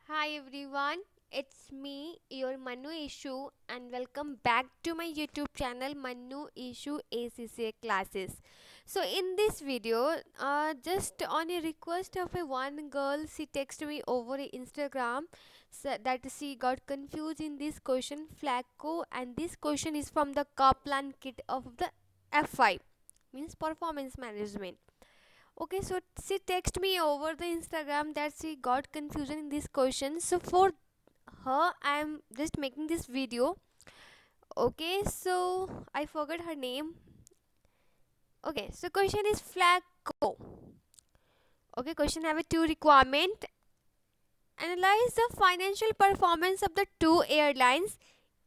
Hi everyone, it's me, your Manu Ishu, and welcome back to my YouTube channel Manu Ishu ACCA classes. So in this video, just on a request of a one girl, she texted me over Instagram that she got confused in this question FLACO, and this question is from the Kaplan kit of the F5, means performance management. Okay, so she texted me over the Instagram that she got confusion in this question. So for her, I am just making this video. Okay, so I forgot her name. Okay, so question is FLACO. Okay, question have a two requirement. Analyze the financial performance of the two airlines,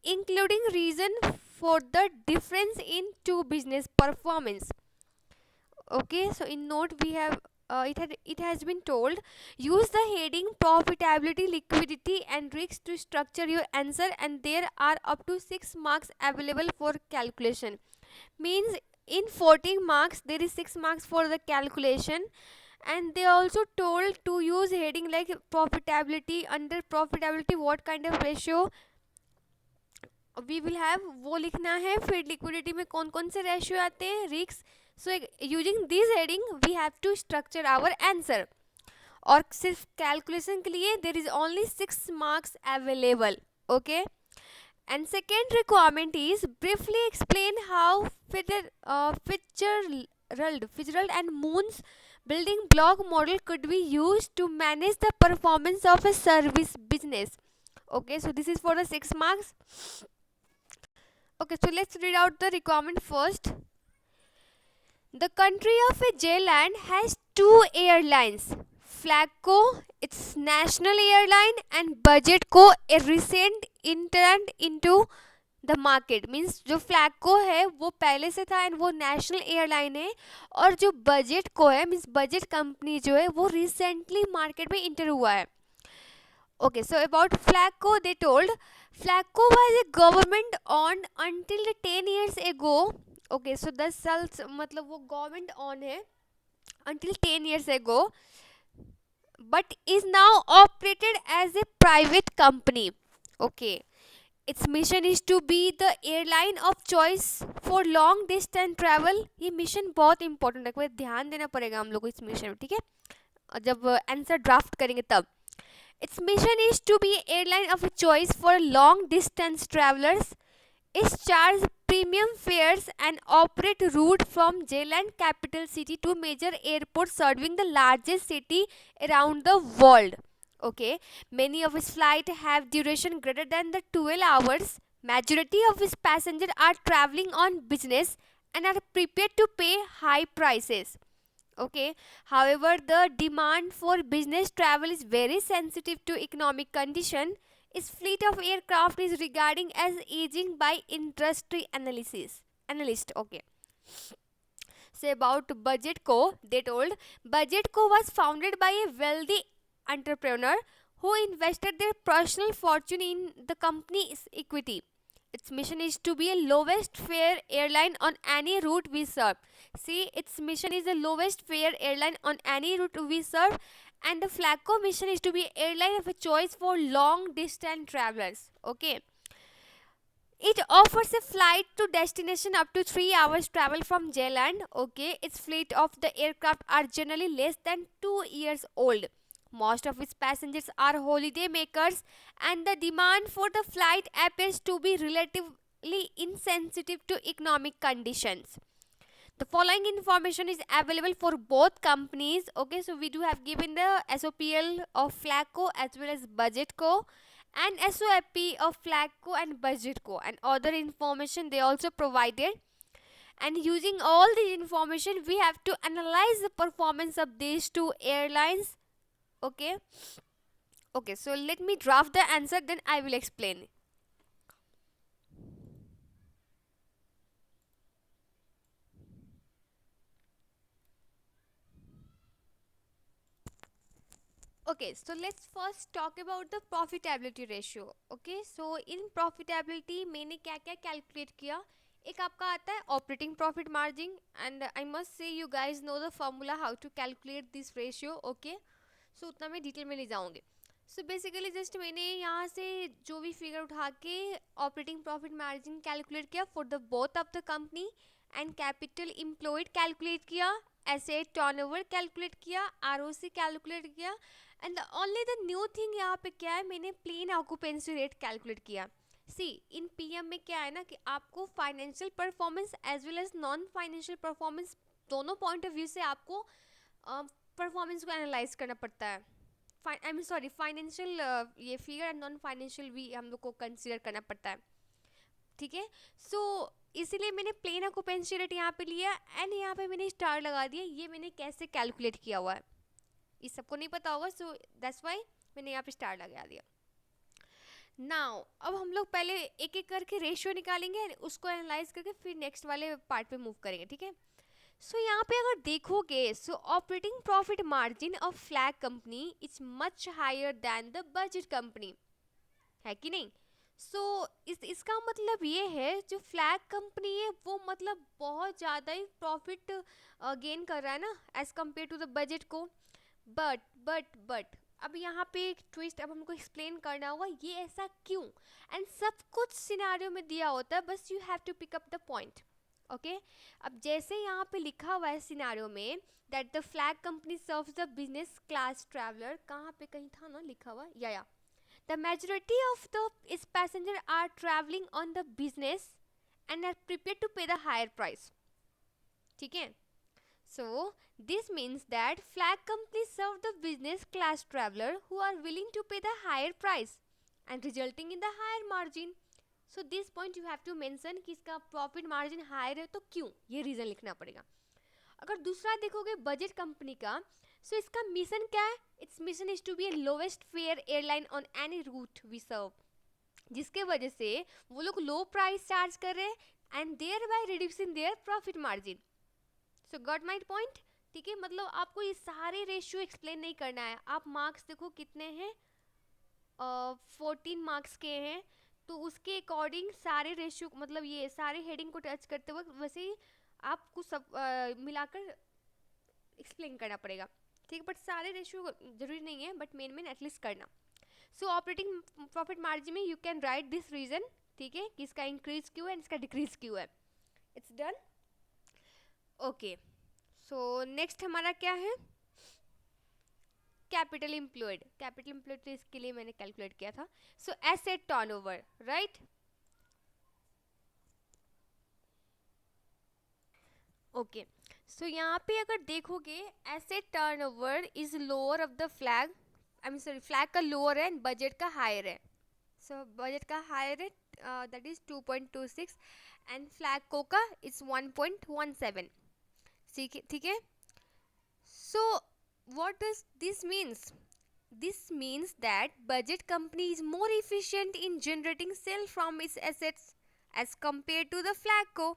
including reason for the difference in two business performance. Okay, so in note we have it has been told, use the heading profitability, liquidity and risks to structure your answer, and there are up to 6 marks available for calculation. Means in 14 marks there is 6 marks for the calculation. And they also told to use heading like profitability. Under profitability what kind of ratio we will have वो लिखना है. फिर liquidity में कौन कौन से ratio आते हैं, रिक्स. So using this heading we have to structure our answer. और सिर्फ कैलकुलेशन के लिए there is only 6 marks available. Okay. And second requirement is briefly explain how Fitzgerald and Moon's building block model could be used to manage the performance of a service business. Okay, so this is for the 6 marks. Okay, so let's read out the requirement first. The country of Zealand has two airlines, Flagco, its national airline, and Budgetco, a recent entrant into the market. Means जो फ्लैगको है वो पहले से था and वो national airline है. और जो बजट को है मीन्स बजट कंपनी जो है वो रिसेंटली मार्केट में इंटर हुआ है. Okay, so about Flagco, they told Flagco was a government owned until 10 years ago. Okay, so 10 साल मतलब वो गवर्नमेंट ऑन है until 10 years ago, but is now operated as a private company. Okay, its mission is to be the airline of choice for long distance travel. ये mission बहुत important है, कोई ध्यान देना पड़ेगा हम लोग को इस मिशन में. ठीक है, और जब आंसर ड्राफ्ट करेंगे तब. Its mission is to be airline of choice for long distance travelers. It charge premium fares and operate route from Zealand capital city to major airports serving the largest city around the world. Okay, many of its flights have duration greater than the 12 hours. Majority of its passengers are traveling on business and are prepared to pay high prices. Okay, however the demand for business travel is very sensitive to economic condition. Its fleet of aircraft is regarding as aging by industry analyst. Okay, say about Budgetco, they told Budgetco was founded by a wealthy entrepreneur who invested their personal fortune in the company's equity. Its mission is to be a lowest fare airline on any route we serve. See, its mission is the lowest fare airline on any route we serve, and the Flagco mission is to be airline of a choice for long distance travelers. Okay. It offers a flight to destination up to 3 hours travel from Zealand. Okay, its fleet of the aircraft are generally less than 2 years old. Most of its passengers are holiday makers, and the demand for the flight appears to be relatively insensitive to economic conditions. The following information is available for both companies. Okay, so we do have given the SOPL of Flagco as well as Budgetco, and SOP of Flagco and Budgetco, and other information they also provided. And using all the information we have to analyze the performance of these two airlines. Okay, so let me draft the answer, then I will explain. Okay, so let's first talk about the profitability ratio. Okay, so in profitability मैंने क्या क्या calculate किया. एक आपका आता है operating profit margin, and I must say you guys know the formula how to calculate this ratio. Okay, so उतना मैं डिटेल में नहीं जाऊँगी. सो बेसिकली जस्ट मैंने यहाँ से जो भी फिगर उठा के ऑपरेटिंग प्रॉफिट मार्जिन कैलकुलेट किया for the both of the company, and capital employed calculate किया, एसेट टर्नओवर कैलकुलेट किया, आरओसी कैलकुलेट किया, and only the new thing यहाँ पे क्या है, मैंने प्लेन ऑक्यूपेंसी रेट कैलकुलेट किया। सी इन पीएम में क्या है ना कि आपको financial performance as well as non financial performance दोनों पॉइंट ऑफ व्यू से आपको परफॉर्मेंस को एनालाइज करना पड़ता है। आई एम सॉरी, फाइनेंशियल ये फिगर एंड नॉन फाइनेंशियल भी हम लोग को कंसिडर करना पड़ता है, ठीक है। सो इसीलिए मैंने प्लेन ऑक्यूपेंसी रेट यहाँ पे लिया एंड यहाँ पे मैंने स्टार लगा दिया। ये मैंने कैसे कैलकुलेट किया हुआ है इस सबको नहीं पता होगा, सो दैट्स वाई मैंने यहाँ पे स्टार लगा दिया। नाउ अब हम लोग पहले एक एक करके रेशियो निकालेंगे, उसको एनालाइज करके फिर नेक्स्ट वाले पार्ट पे मूव करेंगे, ठीक है। सो यहाँ पे अगर देखोगे, so operating profit margin of flag company is much higher than the budget company, है कि नहीं। सो इसका मतलब ये है जो फ्लैग कंपनी है वो मतलब बहुत ज़्यादा ही प्रॉफिट गेन कर रहा है ना as compare to the budget को। बट अब यहाँ पे एक ट्विस्ट अब हमको एक्सप्लेन करना होगा ये ऐसा क्यों, एंड सब कुछ सिनारियो में दिया होता है, बस you have to pick up the point, okay. अब जैसे यहाँ पे लिखा हुआ है सिनारियो में that the flag company serves the business class traveller, कहाँ पे कहीं था ना लिखा हुआ, या द मेजॉरिटी ऑफ द इस passenger are travelling on the business and are prepare to pay the higher price, ठीक है। So this means that flag companies serve the business class traveler who are willing to pay the higher price and resulting in the higher margin. So this point you have to mention कि इसका profit margin higher है तो क्यों, ये reason लिखना पड़ेगा। अगर दूसरा देखोगे बजट कंपनी का, so इसका मिशन क्या है, its mission is to be a lowest fare airline on any route we serve, जिसके वजह से वो लोग लो प्राइस चार्ज कर रहे हैं and thereby reducing their profit margin. So got my point, ठीक है। मतलब आपको ये सारे रेशियो एक्सप्लेन नहीं करना है। आप मार्क्स देखो कितने हैं, 14 मार्क्स के हैं, तो उसके अकॉर्डिंग सारे रेशियो मतलब ये सारे हेडिंग को टच करते वक्त वैसे ही आपको सब मिलाकर एक्सप्लेन करना पड़ेगा, ठीक है। बट सारे रेशियो जरूरी नहीं है, बट मेन एटलीस्ट करना। सो ऑपरेटिंग प्रॉफिट मार्जिन में you can write this reason, ठीक है, कि इसका इंक्रीज क्यों है एंड इसका डिक्रीज क्यों है। It's done, okay. So next हमारा क्या है, कैपिटल एम्प्लॉयड। कैपिटल एम्प्लॉयड तो इसके लिए मैंने कैलकुलेट किया था। सो एसेट टर्नओवर, राइट, ओके। सो यहाँ पे अगर देखोगे asset turnover is lower of the flag, I mean sorry flag का लोअर है एंड बजट का हायर है। सो बजट का हायर है दैट इज 2.26 एंड फ्लैग को का इज 1.17, ठीक है। So what does this means? This means that budget company is more efficient in generating sale from its assets as compared to the flagco,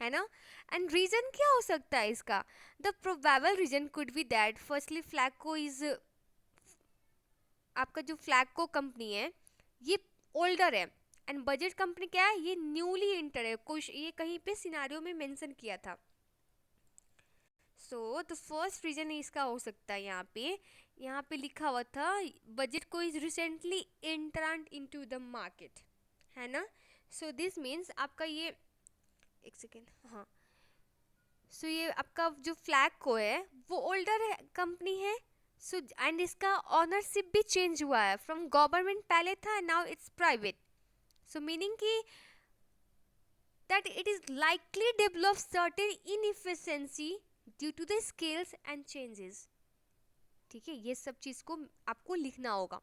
है ना। And reason क्या हो सकता है इसका, the probable reason could be that firstly FlagCo is, आपका जो फ्लैगको company है ये ओल्डर है एंड बजट कंपनी क्या है, ये न्यूली इंटर है, कुछ ये कहीं पे सिनारियो में मेंशन किया था। सो द फर्स्ट रीजन इसका हो सकता है, यहाँ पे लिखा हुआ था बजट को is recently entered into the market, है ना। सो दिस मीन्स आपका ये एक सेकेंड, हाँ, सो ये आपका जो फ्लैग को है वो ओल्डर है कंपनी है। सो एंड इसका ऑनरशिप भी चेंज हुआ है, फ्रॉम गवर्नमेंट पहले था now it's private. So meaning कि that it is likely develop certain inefficiency due to the scales and changes, ठीक है। ये सब चीज़ को आपको लिखना होगा।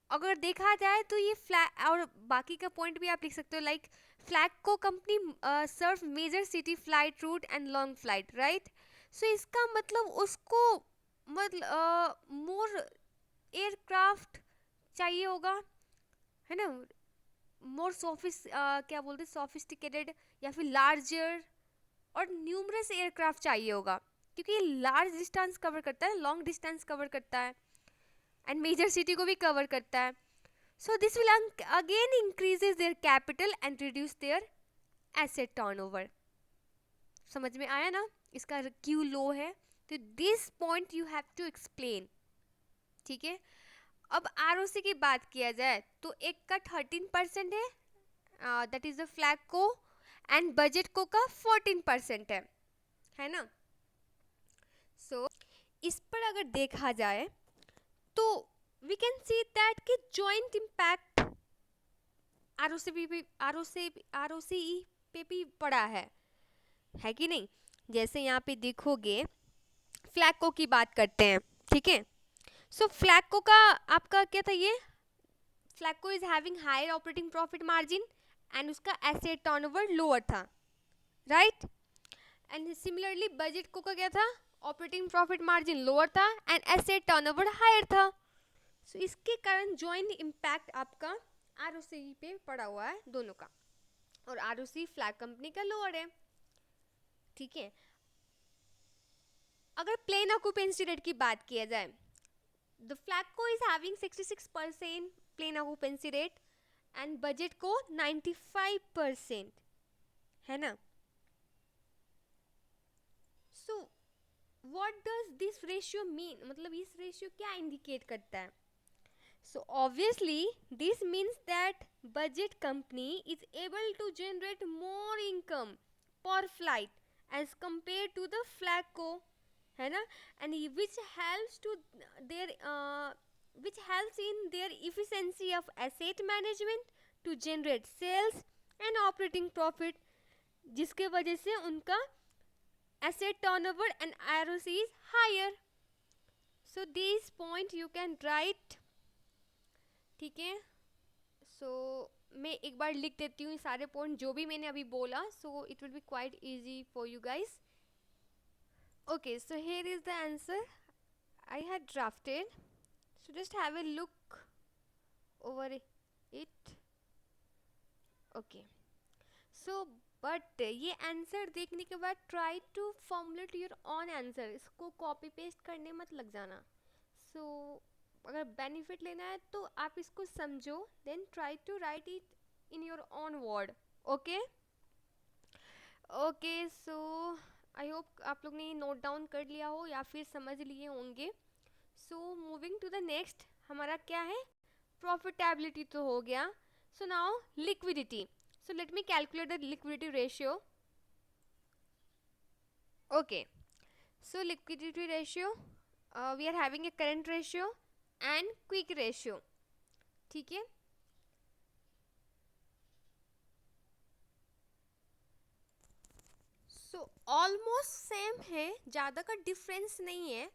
अगर देखा जाए तो ये फ्लैग और बाकी का पॉइंट भी आप लिख सकते हो, like FlagCo company serve major city flight route and long flight, right. So इसका मतलब उसको मतलब मोर एयरक्राफ्ट चाहिए होगा, है ना, मोर क्या बोलते हैं सोफिस्टिकेटेड या फिर लार्जर और न्यूमरस एयरक्राफ्ट चाहिए होगा, क्योंकि ये लार्ज डिस्टेंस कवर करता है, लॉन्ग डिस्टेंस कवर करता है एंड मेजर सिटी को भी कवर करता है। So this will again increases their capital and reduce their asset turnover. समझ में आया ना, इसका क्यू लो है, तो this point you have to explain, ठीक है। अब आरओसी की बात किया जाए तो एक का 13% है, दैट इज द फ्लैगको, एंड बजटको का 14% है ना. सो इस पर अगर देखा जाए तो वी कैन सी दैट कि जॉइंट इम्पैक्ट आरओसी पे भी पड़ा है कि नहीं. जैसे यहाँ पे देखोगे फ्लैगको की बात करते हैं, ठीक है. सो फ्लैगको का आपका क्या था, ये FlagCo is having higher operating profit margin and उसका एसेट टर्नओवर लोअर था, राइट. एंड सिमिलरली बजटको का क्या था, ऑपरेटिंग प्रॉफिट मार्जिन लोअर था एंड एसेट टर्नओवर हायर था. सो इसके कारण जॉइंट इम्पैक्ट आपका आरओसी पे पड़ा हुआ है दोनों का, और आरओसी फ्लैग कंपनी का लोअर है, ठीक है. अगर प्लेन ऑक्यूपेंसी रेट की बात किया जाए, the FlagCo is having 66% plane occupancy rate and BudgetCo 95% है ना. So what does this ratio mean, मतलब इस रेशियो क्या इंडिकेट करता है. So obviously this means that budget company is able to generate more income per flight as compared to the flagco, है ना, and which helps to their which helps in their efficiency of asset management to generate sales and operating profit, जिसके वजह से उनका asset turnover and ROC is higher. So this point you can write, ठीक है. सो मैं एक बार लिख देती हूँ सारे पॉइंट जो भी मैंने अभी बोला, so it will be quite easy for you guys. Okay, so here is the answer I had drafted, so just have a look over it. Okay, so but ये आंसर देखने के बाद try to formulate your own answer, इसको copy paste करने मत लग जाना. सो अगर बेनिफिट लेना है तो आप इसको समझो, then try to write it in your own word. Okay okay, so I hope आप लोग ने नोट डाउन कर लिया हो या फिर समझ लिए होंगे. So moving to the next, हमारा क्या है, प्रॉफिटेबिलिटी तो हो गया. So now liquidity. So let me calculate the liquidity ratio. Okay, so liquidity ratio, we are having a current ratio and quick ratio, ठीक है. सो ऑलमोस्ट सेम है, ज़्यादा का डिफरेंस नहीं है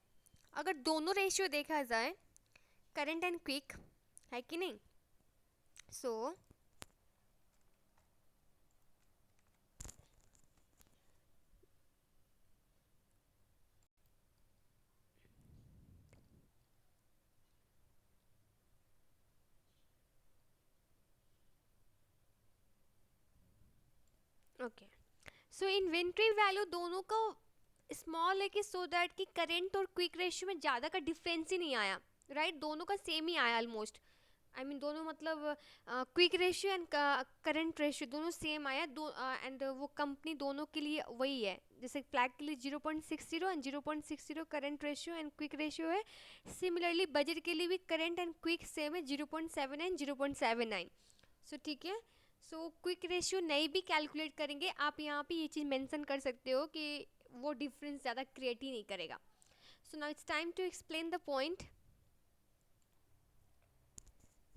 अगर दोनों रेशियो देखा जाए, करंट एंड क्विक, है कि नहीं. सो ओके, सो इन्वेंट्री वैल्यू दोनों का स्मॉल है कि सो दैट कि करंट और क्विक रेशियो में ज़्यादा का डिफरेंस ही नहीं आया, राइट. दोनों का सेम ही आया ऑलमोस्ट, आई मीन दोनों मतलब quick ratio and current ratio दोनों सेम आया दो, एंड वो कंपनी दोनों के लिए वही है. जैसे फ्लैग के लिए 0.60 and 0.60 current ratio and quick ratio है. सिमिलरली बजट के लिए भी करंट एंड क्विक सेम है, 0.7 एंड 0.79. सो ठीक है. सो क्विक रेशियो नहीं भी कैलकुलेट करेंगे आप, यहाँ पे ये चीज़ मेंशन कर सकते हो कि वो डिफरेंस ज़्यादा क्रिएट ही नहीं करेगा. So now it's time to explain the point.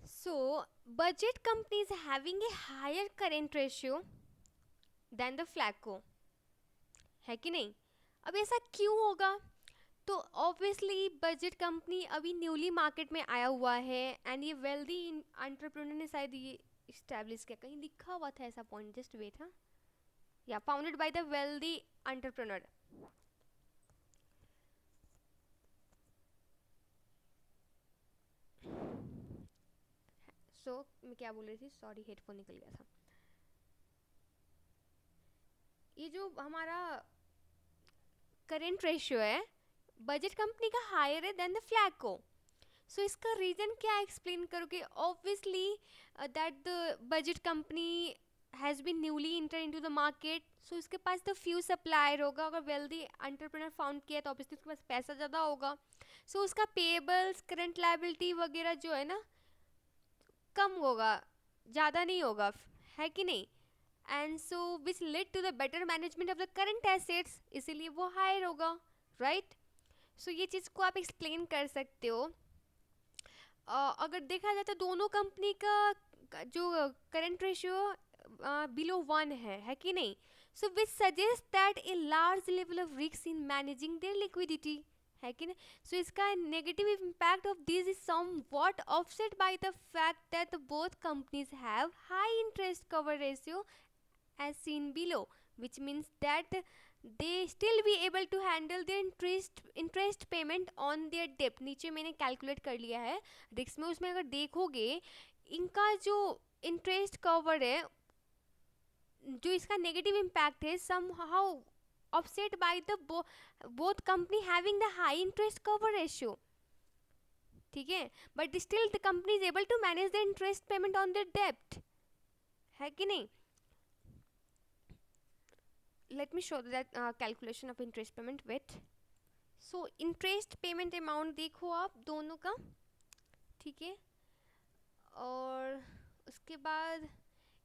So budget company is having a higher current ratio than the FlagCo, है कि नहीं. अब ऐसा क्यों होगा, तो ऑब्वियसली बजट कंपनी अभी न्यूली मार्केट में आया हुआ है एंड ये वेल्दी एंटरप्रेन्योर ने शायद ये इस्टेब्लिश किया, कहीं लिखा हुआ था ऐसा पॉइंट, जस्ट वेट. हाँ, yeah founded by the wealthy entrepreneur. So मैं क्या बोल रही थी, सॉरी हेडफोन निकल गया था. ये जो हमारा करेंट रेशियो है बजट कंपनी का हायर है देन द फ्लैगको. सो इसका रीज़न क्या एक्सप्लेन करोगे, obviously that the budget company has been newly enter into the market, so इसके पास द फ्यू सप्लायर होगा. अगर वेल्दी एंटरप्रेन्योर फाउंड किया तो ऑब्वियसली उसके पास पैसा ज़्यादा होगा. सो उसका पेबल्स करंट लाइबिलिटी वगैरह जो है ना कम होगा, ज़्यादा नहीं होगा, है कि नहीं। And so which led to the better management of the current assets, इसीलिए वो हायर होगा, राइट। सो ये चीज़ को आप एक्सप्लेन कर सकते हो। अगर देखा जाए तो दोनों कंपनी का जो करंट रेशियो बिलो 1 है कि नहीं। So which suggest that a large level of risk in managing their liquidity, है कि नहीं। सो इसका negative impact of this is somewhat offset by the fact that both companies have high interest cover ratio as seen below, which means that they still be able to handle their interest payment on their debt। नीचे मैंने calculate कर लिया है risk में, उसमें अगर देखोगे इनका जो इंटरेस्ट कवर है, जो इसका नेगेटिव इम्पैक्ट है somehow offset by the both company having the high interest cover ratio, ठीक है। But still the company is able to manage the interest payment on their डेब्ट, है कि नहीं। Let me show that calculation of interest payment with। so interest payment amount देखो आप दोनों का, ठीक है। और उसके बाद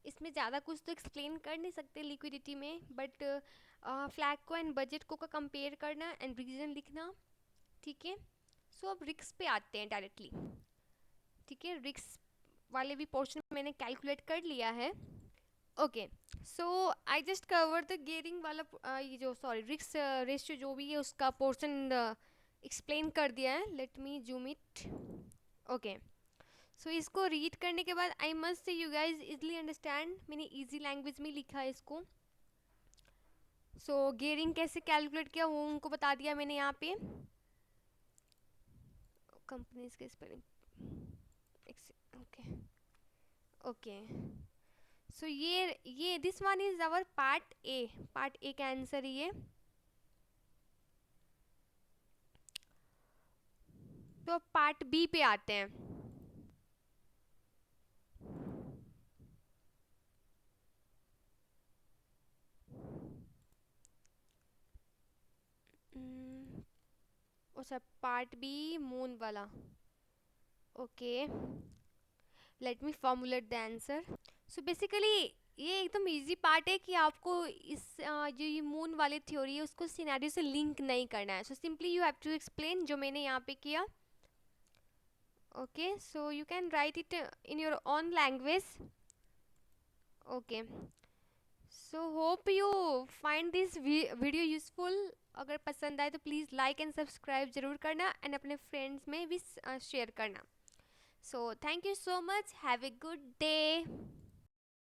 इसमें ज़्यादा कुछ तो एक्सप्लेन कर नहीं सकते लिक्विडिटी में, बट फ्लैग को एंड बजट को का कंपेयर करना एंड रीजन लिखना, ठीक है। सो अब रिक्स पे आते हैं डायरेक्टली, ठीक है। रिक्स वाले भी पोर्शन मैंने कैलकुलेट कर लिया है। Okay, so I just cover the gearing वाला ये जो सॉरी रिक्स रेशियो जो भी है उसका पोर्शन एक्सप्लेन कर दिया है। Let me zoom it. Okay, so इसको रीड करने के बाद I must say you guys easily understand, मैंने इजी लैंग्वेज में लिखा है इसको। सो गेयरिंग कैसे कैलकुलेट किया वो उनको बता दिया मैंने यहाँ पे। कंपनीज के स्पेलिंग, ओके ओके। सो ये this one is our part A का आंसर ये। तो पार्ट बी पे आते हैं। अच्छा, पार्ट बी मून वाला, okay. Let me formulate the answer. So basically ये एकदम इजी पार्ट है कि आपको इस जो ये मून वाली थ्योरी है उसको सिनेरियो से लिंक नहीं करना है। So simply you have to explain जो मैंने यहाँ पे किया, okay. So you can write it in your own language, okay. So hope you find this video useful. अगर पसंद आए तो प्लीज़ लाइक एंड सब्सक्राइब जरूर करना एंड अपने फ्रेंड्स में भी शेयर करना। So thank you so much, have a good day.